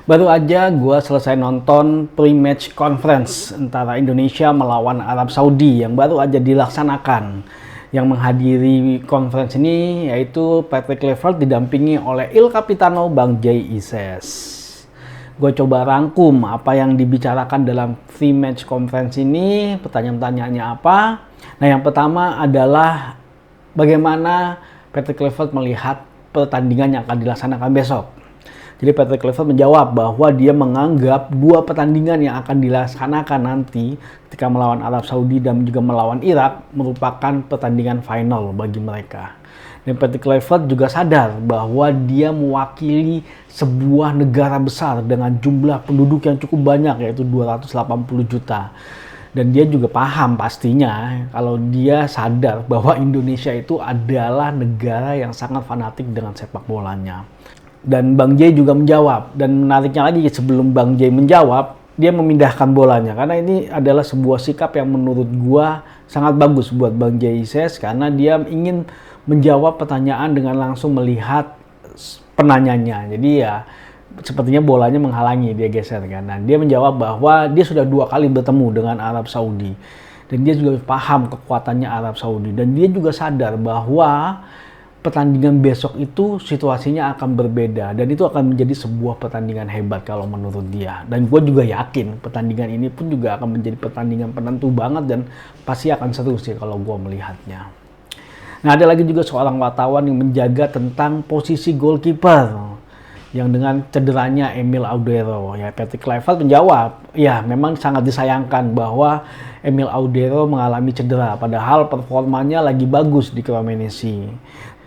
Baru aja gue selesai nonton pre-match conference antara Indonesia melawan Arab Saudi yang baru aja dilaksanakan. Yang menghadiri conference ini yaitu Patrick Kluivert didampingi oleh Il Capitano Bang Jay Ises. Gue coba rangkum apa yang dibicarakan dalam pre-match conference ini, pertanyaan-pertanyaannya apa. Nah, yang pertama adalah bagaimana Patrick Kluivert melihat pertandingan yang akan dilaksanakan besok. Jadi Patrick Kluivert menjawab bahwa dia menganggap dua pertandingan yang akan dilaksanakan nanti ketika melawan Arab Saudi dan juga melawan Irak merupakan pertandingan final bagi mereka. Dan Patrick Kluivert juga sadar bahwa dia mewakili sebuah negara besar dengan jumlah penduduk yang cukup banyak, yaitu 280 juta. Dan dia juga paham pastinya kalau dia sadar bahwa Indonesia itu adalah negara yang sangat fanatik dengan sepak bolanya. Dan Bang Jay juga menjawab, dan menariknya lagi sebelum Bang Jay menjawab, dia memindahkan bolanya karena ini adalah sebuah sikap yang menurut gua sangat bagus buat Bang Jay Ises karena dia ingin menjawab pertanyaan dengan langsung melihat penanyanya. Jadi ya sepertinya bolanya menghalangi, dia geser kan. Nah, dia menjawab bahwa dia sudah 2 kali bertemu dengan Arab Saudi dan dia juga paham kekuatannya Arab Saudi dan dia juga sadar bahwa pertandingan besok itu situasinya akan berbeda dan itu akan menjadi sebuah pertandingan hebat kalau menurut dia. Dan gue juga yakin pertandingan ini pun juga akan menjadi pertandingan penentu banget dan pasti akan seru sih kalau gue melihatnya. Nah, ada lagi juga seorang wartawan yang menjaga tentang posisi goalkeeper yang dengan cederanya Emil Audero. Ya, Patrick Kluivert menjawab, ya memang sangat disayangkan bahwa Emil Audero mengalami cedera padahal performanya lagi bagus di Cremonese.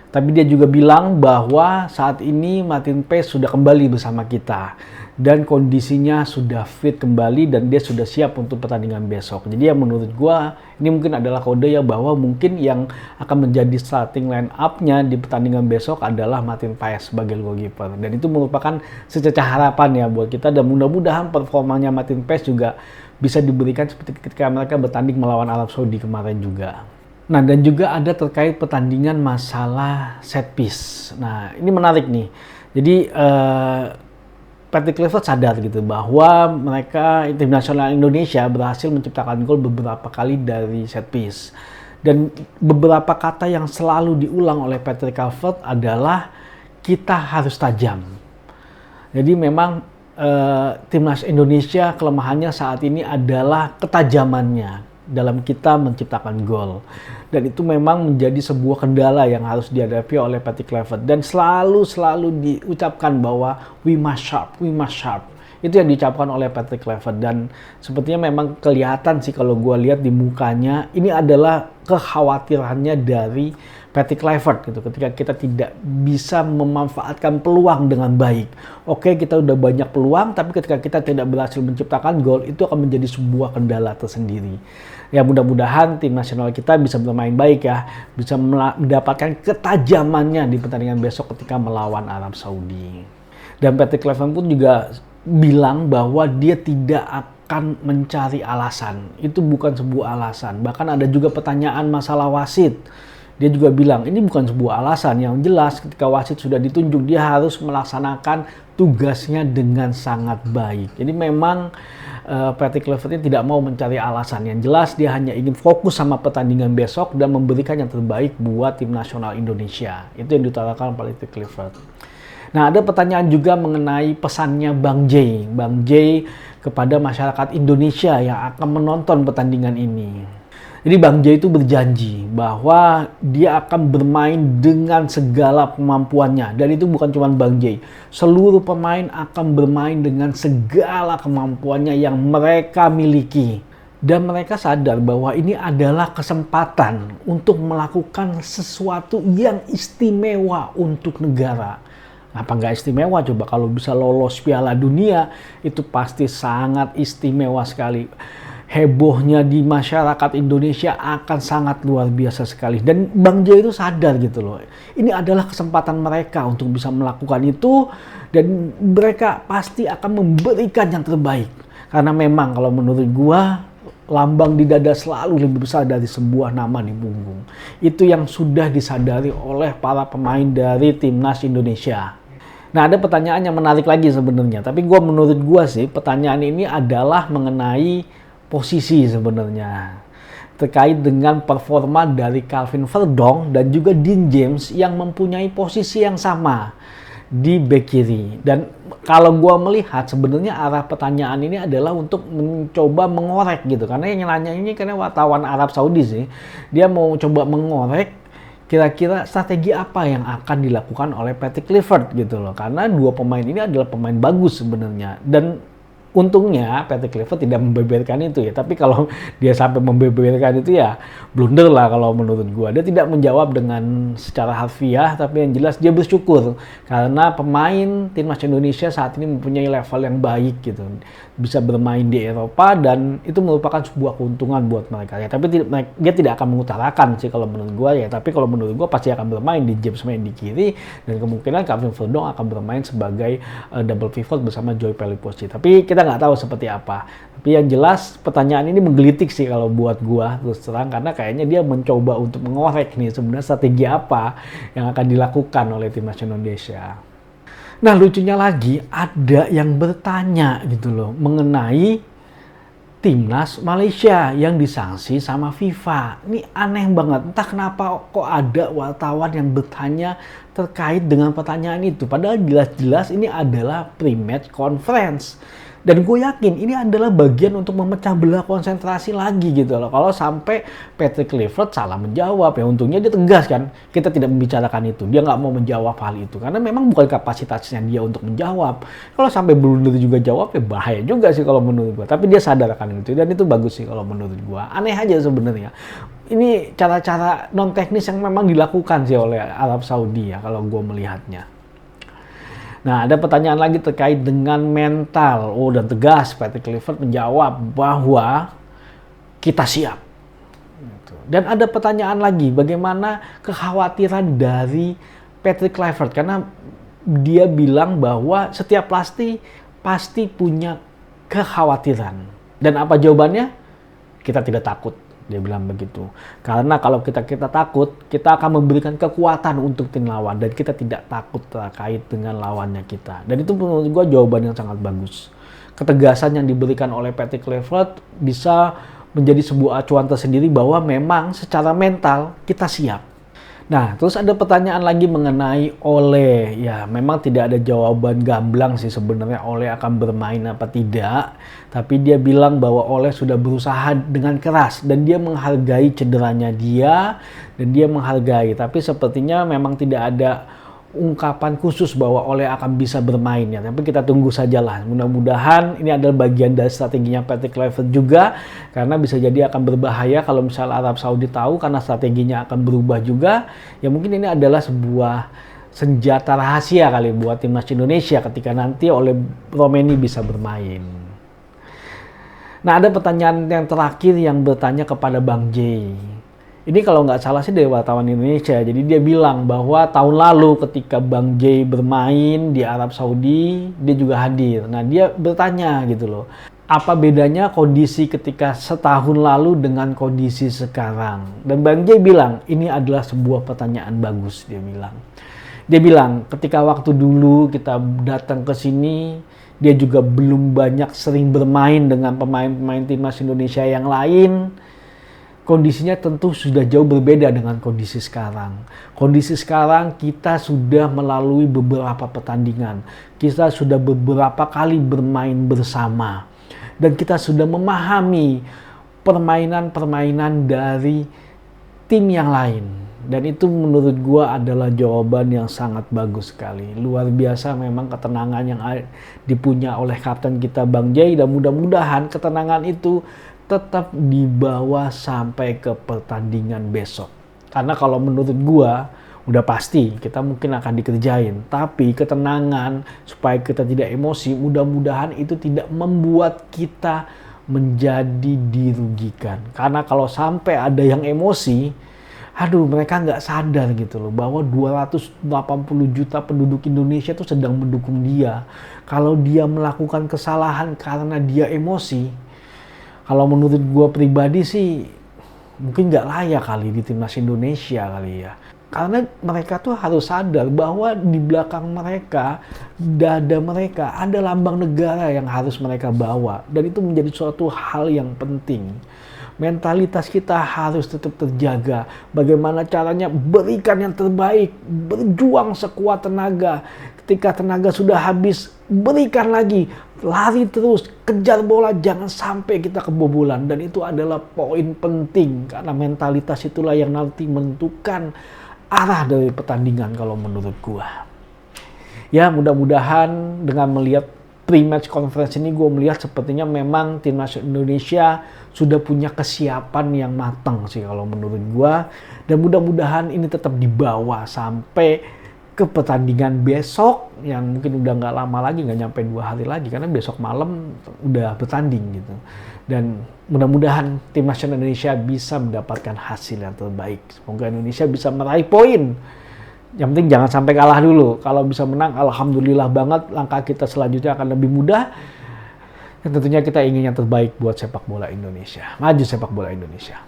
Tapi dia juga bilang bahwa saat ini Martin Paes sudah kembali bersama kita dan kondisinya sudah fit kembali dan dia sudah siap untuk pertandingan besok. Jadi ya menurut gua ini mungkin adalah kode ya bahwa mungkin yang akan menjadi starting line up-nya di pertandingan besok adalah Martin Paes sebagai goalkeeper. Dan itu merupakan sececah harapan ya buat kita dan mudah-mudahan performanya Martin Paes juga bisa diberikan seperti ketika mereka bertanding melawan Arab Saudi kemarin juga. Nah, dan juga ada terkait pertandingan masalah set piece. Nah, ini menarik nih. Jadi, Patrick Kluivert sadar gitu bahwa mereka tim nasional Indonesia berhasil menciptakan gol beberapa kali dari set piece. Dan beberapa kata yang selalu diulang oleh Patrick Kluivert adalah kita harus tajam. Jadi memang timnas Indonesia kelemahannya saat ini adalah ketajamannya dalam kita menciptakan gol. Dan itu memang menjadi sebuah kendala yang harus dihadapi oleh Patrick Kluivert. Dan selalu diucapkan bahwa we must sharp. Itu yang diucapkan oleh Patrick Kluivert. Dan sepertinya memang kelihatan sih kalau gue lihat di mukanya, ini adalah kekhawatirannya dari Patrick Kluivert gitu. Ketika kita tidak bisa memanfaatkan peluang dengan baik. Oke, kita udah banyak peluang, tapi ketika kita tidak berhasil menciptakan gol, itu akan menjadi sebuah kendala tersendiri. Ya mudah-mudahan tim nasional kita bisa bermain baik ya, bisa mendapatkan ketajamannya di pertandingan besok ketika melawan Arab Saudi. Dan Patrick Kluivert pun juga bilang bahwa dia tidak akan mencari alasan. Itu bukan sebuah alasan. Bahkan ada juga pertanyaan masalah wasit. Dia juga bilang ini bukan sebuah alasan, yang jelas ketika wasit sudah ditunjuk dia harus melaksanakan tugasnya dengan sangat baik. Jadi memang Patrick Kluivert ini tidak mau mencari alasan, yang jelas dia hanya ingin fokus sama pertandingan besok dan memberikan yang terbaik buat tim nasional Indonesia. Itu yang diutarakan Patrick Kluivert. Nah, ada pertanyaan juga mengenai pesannya Bang Jay kepada masyarakat Indonesia yang akan menonton pertandingan ini. Jadi Bang Jay itu berjanji bahwa dia akan bermain dengan segala kemampuannya. Dan itu bukan cuma Bang Jay. Seluruh pemain akan bermain dengan segala kemampuannya yang mereka miliki. Dan mereka sadar bahwa ini adalah kesempatan untuk melakukan sesuatu yang istimewa untuk negara. Apa nggak istimewa coba kalau bisa lolos Piala Dunia, itu pasti sangat istimewa sekali. Hebohnya di masyarakat Indonesia akan sangat luar biasa sekali. Dan Bang Jay itu sadar gitu loh. Ini adalah kesempatan mereka untuk bisa melakukan itu. Dan mereka pasti akan memberikan yang terbaik. Karena memang kalau menurut gua, lambang di dada selalu lebih besar dari sebuah nama di punggung. Itu yang sudah disadari oleh para pemain dari timnas Indonesia. Nah, ada pertanyaan yang menarik lagi sebenarnya, tapi menurut gue sih pertanyaan ini adalah mengenai posisi sebenarnya. Terkait dengan performa dari Calvin Verdonk dan juga Dean James yang mempunyai posisi yang sama di bek kiri. Dan kalau gue melihat sebenarnya arah pertanyaan ini adalah untuk mencoba mengorek gitu. Karena yang nanya ini karena wartawan Arab Saudi sih. Dia mau coba mengorek kira-kira strategi apa yang akan dilakukan oleh Patrick Kluivert gitu loh. Karena dua pemain ini adalah pemain bagus sebenarnya. Dan untungnya Patrick Kluivert tidak membeberkan itu ya. Tapi kalau dia sampai membeberkan itu ya blunder lah kalau menurut gua. Dia tidak menjawab dengan secara harfiah, tapi yang jelas dia bersyukur karena pemain timnas Indonesia saat ini mempunyai level yang baik gitu. Bisa bermain di Eropa dan itu merupakan sebuah keuntungan buat mereka ya. Tapi dia tidak akan mengutarakan sih kalau menurut gua ya. Tapi kalau menurut gua pasti akan bermain di James main di kiri dan kemungkinan Calvin Verdonk akan bermain sebagai double pivot bersama Joy Pelipposi. Tapi kita nggak tahu seperti apa. Tapi yang jelas pertanyaan ini menggelitik sih kalau buat gua terus terang karena kayaknya dia mencoba untuk mengorek nih sebenarnya strategi apa yang akan dilakukan oleh timnas Indonesia. Nah, lucunya lagi ada yang bertanya gitu loh mengenai timnas Malaysia yang disanksi sama FIFA. Ini aneh banget. Entah kenapa kok ada wartawan yang bertanya terkait dengan pertanyaan itu. Padahal jelas-jelas ini adalah pre-match conference. Dan gue yakin ini adalah bagian untuk memecah belah konsentrasi lagi gitu loh. Kalau sampai Patrick Kluivert salah menjawab, ya untungnya dia tegas kan. Kita tidak membicarakan itu. Dia nggak mau menjawab hal itu. Karena memang bukan kapasitasnya dia untuk menjawab. Kalau sampai blunder juga jawab, ya bahaya juga sih kalau menurut gue. Tapi dia sadar akan itu. Dan itu bagus sih kalau menurut gue. Aneh aja sebenarnya. Ini cara-cara non teknis yang memang dilakukan sih oleh Arab Saudi ya kalau gue melihatnya. Nah, ada pertanyaan lagi terkait dengan mental. Oh, dan tegas Patrick Kluivert menjawab bahwa kita siap. Dan ada pertanyaan lagi, bagaimana kekhawatiran dari Patrick Kluivert? Karena dia bilang bahwa setiap pasti punya kekhawatiran. Dan apa jawabannya? Kita tidak takut. Dia bilang begitu. Karena kalau kita takut, kita akan memberikan kekuatan untuk tim lawan. Dan kita tidak takut terkait dengan lawannya kita. Dan itu menurut gue jawaban yang sangat bagus. Ketegasan yang diberikan oleh Patrick Kluivert bisa menjadi sebuah acuan tersendiri bahwa memang secara mental kita siap. Nah, terus ada pertanyaan lagi mengenai Ole. Ya, memang tidak ada jawaban gamblang sih sebenarnya Ole akan bermain apa tidak. Tapi dia bilang bahwa Ole sudah berusaha dengan keras dan dia menghargai cederanya dia dan dia menghargai. Tapi sepertinya memang tidak ada ungkapan khusus bahwa Ole akan bisa bermain ya. Tapi kita tunggu sajalah. Mudah-mudahan ini adalah bagian dari strateginya Patrick Kluivert juga karena bisa jadi akan berbahaya kalau misalnya Arab Saudi tahu karena strateginya akan berubah juga. Ya mungkin ini adalah sebuah senjata rahasia kali buat timnas Indonesia ketika nanti oleh Romeni bisa bermain. Nah, ada pertanyaan yang terakhir yang bertanya kepada Bang J. Ini kalau nggak salah sih dari wartawan Indonesia. Jadi dia bilang bahwa tahun lalu ketika Bang J bermain di Arab Saudi, dia juga hadir. Nah, dia bertanya gitu loh. Apa bedanya kondisi ketika setahun lalu dengan kondisi sekarang? Dan Bang J bilang, ini adalah sebuah pertanyaan bagus, dia bilang. Dia bilang, ketika waktu dulu kita datang ke sini, dia juga belum banyak sering bermain dengan pemain-pemain timnas Indonesia yang lain. Kondisinya tentu sudah jauh berbeda dengan kondisi sekarang. Kondisi sekarang kita sudah melalui beberapa pertandingan. Kita sudah beberapa kali bermain bersama. Dan kita sudah memahami permainan-permainan dari tim yang lain. Dan itu menurut gua adalah jawaban yang sangat bagus sekali. Luar biasa memang ketenangan yang dipunya oleh kapten kita Bang Jai. Dan mudah-mudahan ketenangan itu tetap dibawa sampai ke pertandingan besok. Karena kalau menurut gua udah pasti kita mungkin akan dikerjain. Tapi ketenangan supaya kita tidak emosi, mudah-mudahan itu tidak membuat kita menjadi dirugikan. Karena kalau sampai ada yang emosi, aduh mereka nggak sadar gitu loh bahwa 280 juta penduduk Indonesia itu sedang mendukung dia. Kalau dia melakukan kesalahan karena dia emosi, kalau menurut gue pribadi sih mungkin nggak layak kali di timnas Indonesia kali ya. Karena mereka tuh harus sadar bahwa di belakang mereka, dada mereka, ada lambang negara yang harus mereka bawa. Dan itu menjadi suatu hal yang penting. Mentalitas kita harus tetap terjaga. Bagaimana caranya? Berikan yang terbaik, berjuang sekuat tenaga. Ketika tenaga sudah habis, berikan lagi, lari terus, kejar bola, jangan sampai kita kebobolan. Dan itu adalah poin penting, karena mentalitas itulah yang nanti menentukan arah dari pertandingan kalau menurut gua. Ya, mudah-mudahan dengan melihat pre-match conference ini, gue melihat sepertinya memang timnas Indonesia sudah punya kesiapan yang matang sih kalau menurut gue. Dan mudah-mudahan ini tetap dibawa sampai ke pertandingan besok yang mungkin udah nggak lama lagi, nggak nyampe 2 hari lagi, karena besok malam udah bertanding gitu. Dan mudah-mudahan timnas Indonesia bisa mendapatkan hasil yang terbaik. Semoga Indonesia bisa meraih poin. Yang penting jangan sampai kalah dulu. Kalau bisa menang, alhamdulillah banget. Langkah kita selanjutnya akan lebih mudah. Dan tentunya kita ingin yang terbaik buat sepak bola Indonesia. Maju sepak bola Indonesia.